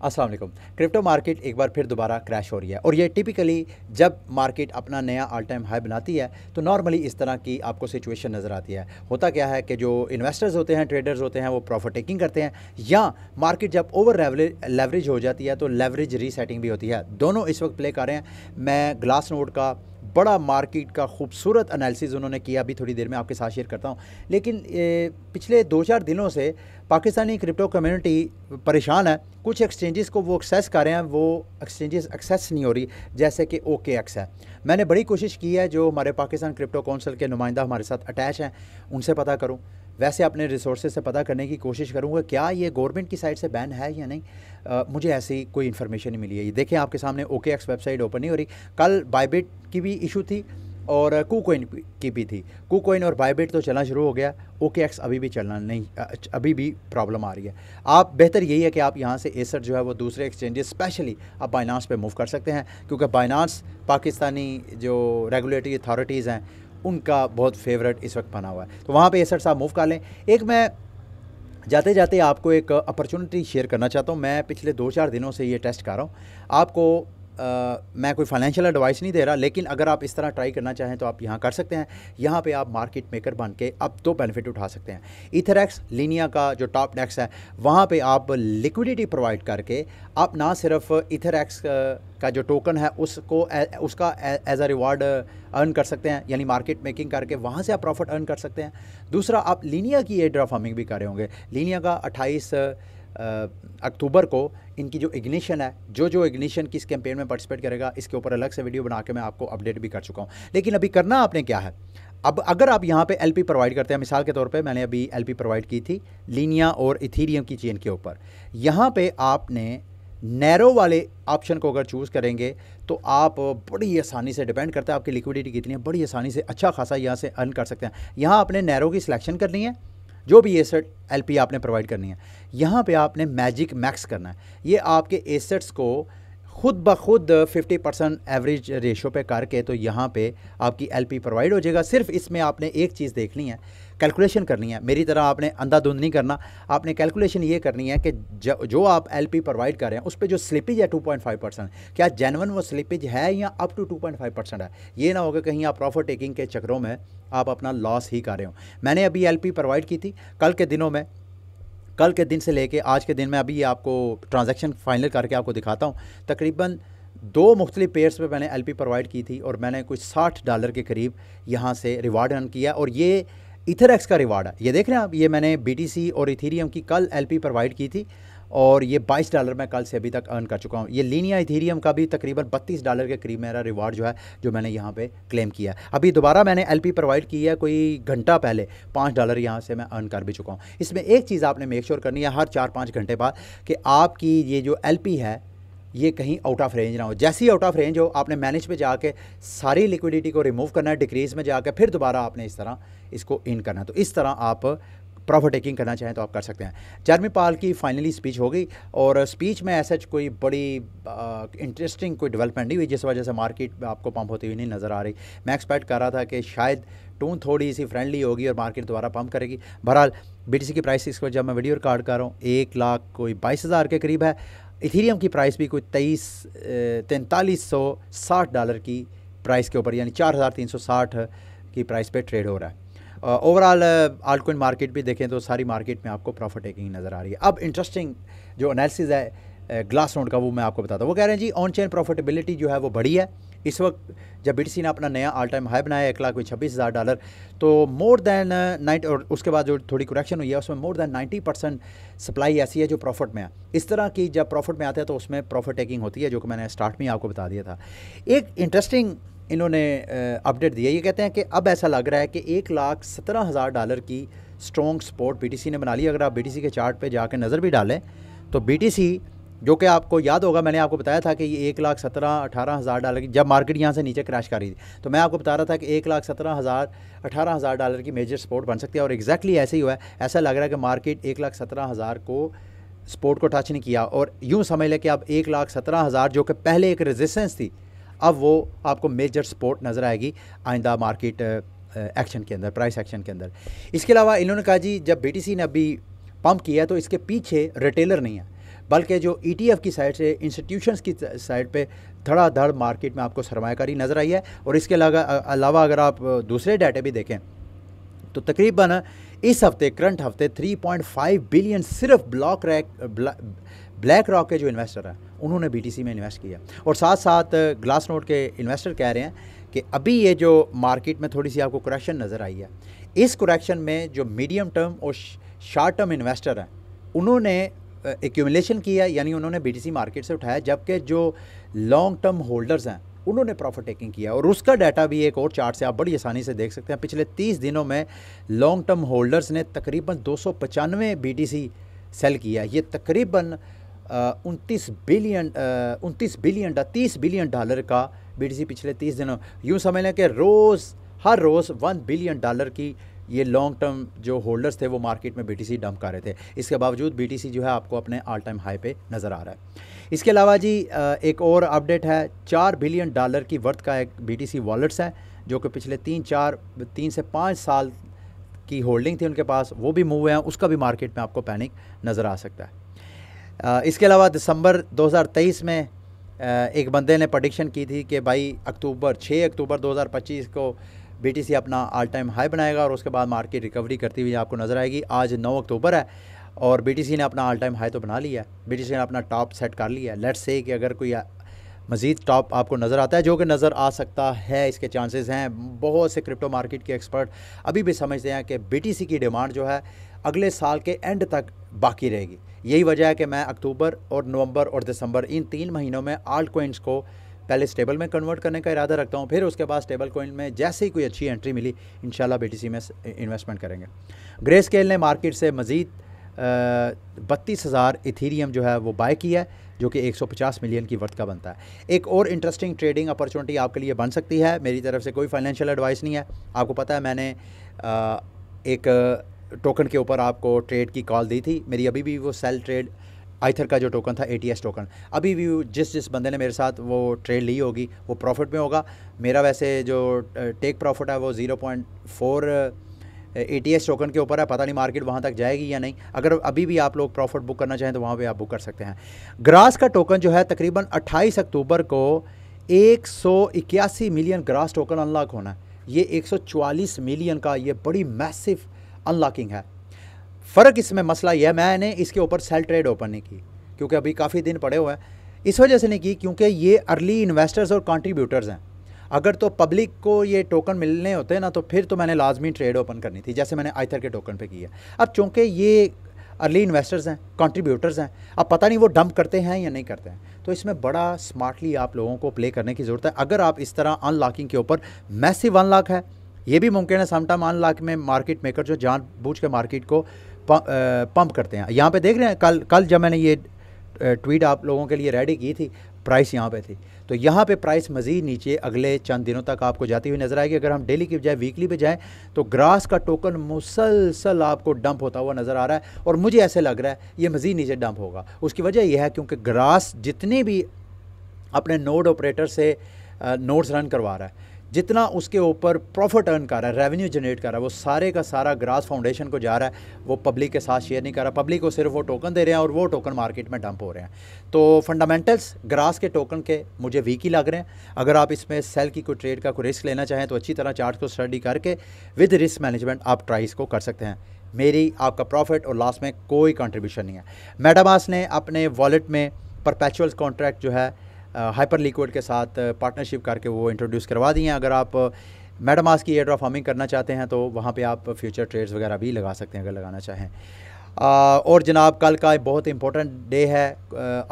अस्सलाम वालेकुम। Crypto market एक बार फिर दोबारा क्रैश हो रही है और ये टिपिकली जब मार्केट अपना नया ऑल टाइम हाई बनाती है तो नॉर्मली इस तरह की आपको सिचुएशन नज़र आती है। होता क्या है कि जो इन्वेस्टर्स होते हैं, ट्रेडर्स होते हैं, वो प्रॉफिट टेकिंग करते हैं, या मार्केट जब ओवर लेवरेज हो जाती है तो लेवरेज रीसेटिंग भी होती है। दोनों इस वक्त प्ले कर रहे हैं। मैं ग्लास नोड का बड़ा मार्केट का खूबसूरत एनालिसिस उन्होंने किया, अभी थोड़ी देर में आपके साथ शेयर करता हूँ। लेकिन पिछले 2-4 दिनों से पाकिस्तानी क्रिप्टो कम्युनिटी परेशान है। कुछ एक्सचेंजेस को वो एक्सेस कर रहे हैं, वो एक्सचेंजेस एक्सेस नहीं हो रही, जैसे कि OKX है। मैंने बड़ी कोशिश की है, जो हमारे पाकिस्तान क्रिप्टो काउंसिल के नुमाइंदा हमारे साथ अटैच हैं उनसे पता करूं, वैसे अपने रिसोर्सेज से पता करने की कोशिश करूंगा क्या ये गवर्नमेंट की साइड से बैन है या नहीं। मुझे ऐसी कोई इन्फॉर्मेशन नहीं मिली है। ये देखें आपके सामने OKX वेबसाइट ओपन नहीं हो रही। कल बायबिट की भी इशू थी और KuCoin की भी थी। KuCoin और बायबिट तो चलना शुरू हो गया, OKX अभी भी चलना नहीं, अभी भी प्रॉब्लम आ रही है। आप बेहतर यही है कि आप यहाँ से एसर जो है वो दूसरे एक्सचेंजेस स्पेशली आप बाइनांस पे मूव कर सकते हैं, क्योंकि बाइनांस पाकिस्तानी जो रेगुलेटरी अथॉरिटीज़ हैं उनका बहुत फेवरेट इस वक्त बना हुआ है। तो वहाँ पे एसर साहब मूव कर लें। एक मैं जाते जाते आपको एक अपॉर्चुनिटी शेयर करना चाहता हूँ। मैं पिछले 2-4 दिनों से ये टेस्ट कर रहा हूँ। आपको मैं कोई फाइनेंशियल एडवाइस नहीं दे रहा, लेकिन अगर आप इस तरह ट्राई करना चाहें तो आप यहाँ कर सकते हैं। यहाँ पे आप मार्केट मेकर बन के अब तो बेनिफिट उठा सकते हैं। इथरएक्स लिनिया का जो टॉप डेक्स है वहाँ पे आप लिक्विडिटी प्रोवाइड करके आप ना सिर्फ इथरएक्स का जो टोकन है उसको उसका एज अ रिवार्ड अर्न कर सकते हैं, यानी मार्केट मेकिंग करके वहाँ से आप प्रॉफिट अर्न कर सकते हैं। दूसरा, आप लिनिया की एयर ड्रॉप फार्मिंग भी कर रहे होंगे। लिनिया का 28 अक्टूबर को इनकी जो इग्निशन है, जो इग्निशन की इस कैंपेन में पार्टिसिपेट करेगा, इसके ऊपर अलग से वीडियो बना के मैं आपको अपडेट भी कर चुका हूँ। लेकिन अभी करना आपने क्या है, अब अगर आप यहाँ पे LP प्रोवाइड करते हैं, मिसाल के तौर पे मैंने अभी LP प्रोवाइड की थी लिनिया और इथीरियम की चेन के ऊपर, यहाँ पे आपने नैरो वाले ऑप्शन को अगर चूज़ करेंगे तो आप बड़ी आसानी से, डिपेंड करता है आपकी लिक्विडिटी कितनी है, बड़ी आसानी से अच्छा खासा यहाँ से अर्न कर सकते हैं। यहाँ आपने नैरो की सिलेक्शन करनी है, जो भी एसेट LP आपने प्रोवाइड करनी है। यहाँ पे आपने मैजिक मैक्स करना है। ये आपके एसेट्स को खुद ब खुद 50% एवरेज रेशो पे करके तो यहाँ पे आपकी LP प्रोवाइड हो जाएगा। सिर्फ इसमें आपने एक चीज़ देखनी है, कैलकुलेशन करनी है। मेरी तरह आपने अंधाधुंध नहीं करना, आपने कैलकुलेशन ये करनी है कि जो आप LP प्रोवाइड कर रहे हैं उस पर जो स्लिपेज है 2.5%, क्या जेन्युइन वो स्लिपेज है या अप टू 2.5% है। ये ना होगा कहीं आप प्रॉफिट टेकिंग के चक्करों में आप अपना लॉस ही कर रहे हो। मैंने अभी LP प्रोवाइड की थी कल के दिनों में, कल के दिन से लेके आज के दिन में, अभी आपको ट्रांजैक्शन फाइनल करके आपको दिखाता हूँ। तकरीबन 2 मुख्तलिफ पेयर्स पे मैंने LP प्रोवाइड की थी और मैंने कुछ $60 के करीब यहाँ से रिवार्ड अर्न किया। और ये इथरएक्स का रिवार्ड है, ये देख रहे हैं आप। ये मैंने BTC और इथीरियम की कल LP प्रोवाइड की थी और ये $22 मैं कल से अभी तक अर्न कर चुका हूँ। ये लिनिया इथीरियम का भी तकरीबन $32 के करीब मेरा रिवार्ड जो है, जो मैंने यहाँ पे क्लेम किया है। अभी दोबारा मैंने LP प्रोवाइड की है कोई घंटा पहले, $5 यहाँ से मैं अर्न कर भी चुका हूँ। इसमें एक चीज़ आपने मेक श्योर करनी है हर 4-5 घंटे बाद कि आपकी ये जो LP है ये कहीं आउट ऑफ रेंज ना हो। जैसे ही आउट ऑफ रेंज हो, आपने मैनेज पे जाके सारी लिक्विडिटी को रिमूव करना है, डिक्रीज में जाकर फिर दोबारा आपने इस तरह इसको इन करना है। तो इस तरह आप प्रॉफिट टेकिंग करना चाहें तो आप कर सकते हैं। जर्मी पाल की फाइनली स्पीच हो गई और स्पीच में ऐसा कोई बड़ी इंटरेस्टिंग कोई डेवलपमेंट नहीं हुई, जिस वजह से मार्केट आपको पंप होती हुई नहीं नज़र आ रही। मैं एक्सपेक्ट कर रहा था कि शायद टोन थोड़ी सी फ्रेंडली होगी और मार्केट दोबारा पंप करेगी। बहरहाल BTC की प्राइस इसको जब मैं वीडियो रिकॉर्ड कर रहा हूँ 1,22,000 के करीब है। इथीरियम की प्राइस भी कोई $4360 की प्राइस के ऊपर, यानी 4,360 की प्राइस पे ट्रेड हो रहा है। ओवरऑल आल्ट कॉइन मार्केट भी देखें तो सारी मार्केट में आपको प्रॉफिट टेकिंग नज़र आ रही है। अब इंटरेस्टिंग जो एनालिसिस है ग्लास नोड का, वो मैं आपको बताता हूँ। वो कह रहे हैं जी ऑन चेन प्रॉफिटेबिलिटी जो है वो बढ़ी है। इस वक्त जब BTC ने अपना नया ऑल टाइम हाई बनाया $1,26,000, तो मोर दैन 90, और उसके बाद जो थोड़ी करेक्शन हुई है उसमें मोर दैन 90% सप्लाई ऐसी है जो प्रॉफिट में है। इस तरह की जब प्रॉफिट में आते हैं तो उसमें प्रॉफिट टेकिंग होती है, जो कि मैंने स्टार्ट में आपको बता दिया था। एक इंटरेस्टिंग इन्होंने अपडेट दिया। ये कहते हैं कि अब ऐसा लग रहा है कि $1,17,000 की स्ट्रॉन्ग सपोर्ट BTC ने बना ली। अगर आप BTC के चार्ट पे जाकर नज़र भी डालें तो BTC, जो कि आपको याद होगा मैंने आपको बताया था कि ये $1,17,000-18,000 की, जब मार्केट यहाँ से नीचे क्रैश कर रही थी तो मैं आपको बता रहा था कि $1,17,000-18,000 की मेजर सपोर्ट बन सकती है। और एग्जैक्टली ऐसे ही हुआ है। ऐसा लग रहा है कि मार्केट 1,17,000 को सपोर्ट को टच नहीं किया और यूँ समझ लें कि अब 1,17,000 जो कि पहले एक रेजिस्टेंस थी, अब वो आपको मेजर सपोर्ट नज़र आएगी आइंदा मार्केट एक्शन के अंदर, प्राइस एक्शन के अंदर। इसके अलावा इन्होंने कहा जी जब BTC ने अभी पंप किया तो इसके पीछे रिटेलर नहीं है। बल्कि जो ETF की साइड से इंस्टीट्यूशंस की साइड पे धड़ाधड़ मार्केट में आपको सरमायाकारी नज़र आई है। और इसके अलावा अगर आप दूसरे डाटे भी देखें तो तकरीबन इस हफ्ते करंट हफ्ते 3.5 बिलियन सिर्फ ब्लैक रॉक के जो इन्वेस्टर हैं उन्होंने BTC में इन्वेस्ट किया। और साथ साथ ग्लास नोट के इन्वेस्टर कह रहे हैं कि अभी ये जो मार्केट में थोड़ी सी आपको करेक्शन नज़र आई है, इस करेक्शन में जो मीडियम टर्म और शॉर्ट टर्म इन्वेस्टर हैं उन्होंने एक्यूमुलेशन किया, यानी उन्होंने BTC मार्केट से उठाया, जबकि जो लॉन्ग टर्म होल्डर्स हैं उन्होंने प्रॉफिट टेकिंग किया। और उसका डाटा भी एक और चार्ट से आप बड़ी आसानी से देख सकते हैं। पिछले 30 दिनों में लॉन्ग टर्म होल्डर्स ने तकरीबन 295 BTC सेल किया। ये तकरीबन 30 बिलियन डॉलर का BTC पिछले 30 दिनों, यूँ समझ लें कि हर रोज़ 1 बिलियन डॉलर की ये लॉन्ग टर्म जो होल्डर्स थे वो मार्केट में BTC डंप कर रहे थे। इसके बावजूद BTC जो है आपको अपने ऑल टाइम हाई पे नज़र आ रहा है। इसके अलावा जी एक और अपडेट है, 4 बिलियन डॉलर की वर्थ का एक BTC वॉलेट्स है जो कि पिछले 3 से 5 साल की होल्डिंग थी उनके पास, वो भी मूव हुए हैं। उसका भी मार्केट में आपको पैनिक नज़र आ सकता है। इसके अलावा दिसंबर 2023 में एक बंदे ने प्रेडिक्शन की थी कि भाई 6 अक्टूबर 2025 को BTC अपना ऑल टाइम हाई बनाएगा और उसके बाद मार्केट रिकवरी करती हुई आपको नज़र आएगी। आज 9 अक्टूबर है और BTC ने अपना ऑल टाइम हाई तो बना लिया है, BTC ने अपना टॉप सेट कर लिया है। लेट्स से कि अगर कोई मज़ीद टॉप आपको नज़र आता है, जो कि नज़र आ सकता है, इसके चांसेस हैं। बहुत से क्रिप्टो मार्केट के एक्सपर्ट अभी भी समझते हैं कि BTC की डिमांड जो है अगले साल के एंड तक बाकी रहेगी। यही वजह है कि मैं अक्टूबर और नवंबर और दिसंबर इन 3 महीनों में आल्ट कोइंस को पहले स्टेबल में कन्वर्ट करने का इरादा रखता हूँ, फिर उसके बाद स्टेबल कोइन में जैसे ही कोई अच्छी एंट्री मिली इंशाल्लाह BTC में इन्वेस्टमेंट करेंगे। ग्रे स्केल ने मार्केट से मज़ीद 32,000 इथीरियम जो है वो बाय किया है, जो कि 150 मिलियन की वर्थ का बनता है। एक और इंटरेस्टिंग ट्रेडिंग अपॉर्चुनिटी आपके लिए बन सकती है। मेरी तरफ से कोई फाइनेंशियल एडवाइस नहीं है। आपको पता है मैंने एक टोकन के ऊपर आपको ट्रेड की कॉल दी थी। मेरी अभी भी वो सेल ट्रेड आइथर का जो टोकन था ATS टोकन, अभी भी जिस बंदे ने मेरे साथ वो ट्रेड ली होगी वो प्रॉफिट में होगा। मेरा वैसे जो टेक प्रॉफिट है वो 0.4 ATS टोकन के ऊपर है। पता नहीं मार्केट वहाँ तक जाएगी या नहीं। अगर अभी भी आप लोग प्रॉफिट बुक करना चाहें तो वहाँ पे आप बुक कर सकते हैं। ग्रास का टोकन जो है तकरीबन 28 अक्टूबर को 181 मिलियन ग्रास टोकन अनलॉक होना है। ये 144 मिलियन का ये बड़ी मैसिव अनलॉकिंग है। फ़र्क इसमें मसला यह है, मैंने इसके ऊपर सेल ट्रेड ओपन नहीं की क्योंकि अभी काफ़ी दिन पड़े हुए हैं। इस वजह से नहीं की क्योंकि ये अर्ली इन्वेस्टर्स और कंट्रीब्यूटर्स हैं। अगर तो पब्लिक को ये टोकन मिलने होते हैं ना तो फिर तो मैंने लाजमी ट्रेड ओपन करनी थी, जैसे मैंने आइथर के टोकन पे किया। अब चूँकि ये अर्ली इन्वेस्टर्स हैं, कंट्रीब्यूटर्स हैं, अब पता नहीं वो डंप करते हैं या नहीं करते हैं, तो इसमें बड़ा स्मार्टली आप लोगों को प्ले करने की ज़रूरत है। अगर आप इस तरह अनलॉकिंग के ऊपर मैसिव अनलॉक है, ये भी मुमकिन है समटाइम अनलॉक में मार्केट मेकर जो जानबूझ के मार्केट को पंप करते हैं। यहाँ पे देख रहे हैं कल जब मैंने ये ट्वीट आप लोगों के लिए रेडी की थी, प्राइस यहाँ पे थी, तो यहाँ पे प्राइस मज़ीद नीचे अगले चंद दिनों तक आपको जाती हुई नज़र आएगी। अगर हम डेली की बजाय वीकली पे जाएँ तो ग्रास का टोकन मुसलसल आपको डंप होता हुआ नज़र आ रहा है और मुझे ऐसे लग रहा है ये मज़ीद नीचे डंप होगा। उसकी वजह यह है क्योंकि ग्रास जितने भी अपने नोड ऑपरेटर से नोड्स रन करवा रहा है, जितना उसके ऊपर प्रॉफिट अर्न कर रहा है, रेवेन्यू जनरेट कर रहा है, वो सारे का सारा ग्रास फाउंडेशन को जा रहा है। वो पब्लिक के साथ शेयर नहीं कर रहा, पब्लिक को सिर्फ वो टोकन दे रहे हैं और वो टोकन मार्केट में डंप हो रहे हैं। तो फंडामेंटल्स ग्रास के टोकन के मुझे वीक ही लग रहे हैं। अगर आप इसमें सेल की कोई ट्रेड का कोई रिस्क लेना चाहें तो अच्छी तरह चार्ट को स्टडी करके विद रिस्क मैनेजमेंट आप ट्राइस को कर सकते हैं। मेरी आपका प्रॉफिट और लॉस में कोई कंट्रीब्यूशन नहीं है। मेटामास्क ने अपने वॉलेट में परपेचुअल कॉन्ट्रैक्ट जो है हाइपर लिक्विड के साथ पार्टनरशिप करके वो इंट्रोड्यूस करवा दिए हैं। अगर आप मेटामास्क की एयर फार्मिंग करना चाहते हैं तो वहाँ पे आप फ्यूचर ट्रेड्स वगैरह भी लगा सकते हैं अगर लगाना चाहें। और जनाब कल का एक बहुत इंपॉर्टेंट डे है।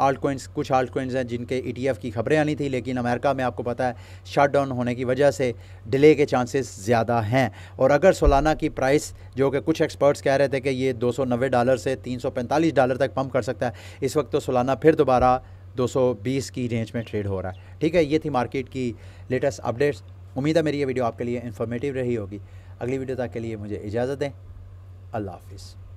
आल्ट कोइंस, कुछ आल्ट कोइंस हैं जिनके ETF की खबरें आनी थी, लेकिन अमेरिका में आपको पता है शट डाउन होने की वजह से डिले के चांसेस ज़्यादा हैं। और अगर सोलाना की प्राइस जो कि कुछ एक्सपर्ट्स कह रहे थे कि ये $290 से $345 तक पंप कर सकता है, इस वक्त तो सोलाना फिर दोबारा 220 की रेंज में ट्रेड हो रहा है। ठीक है, ये थी मार्केट की लेटेस्ट अपडेट्स। उम्मीद है मेरी ये वीडियो आपके लिए इन्फॉर्मेटिव रही होगी। अगली वीडियो तक के लिए मुझे इजाज़त दें। अल्लाह हाफिज़।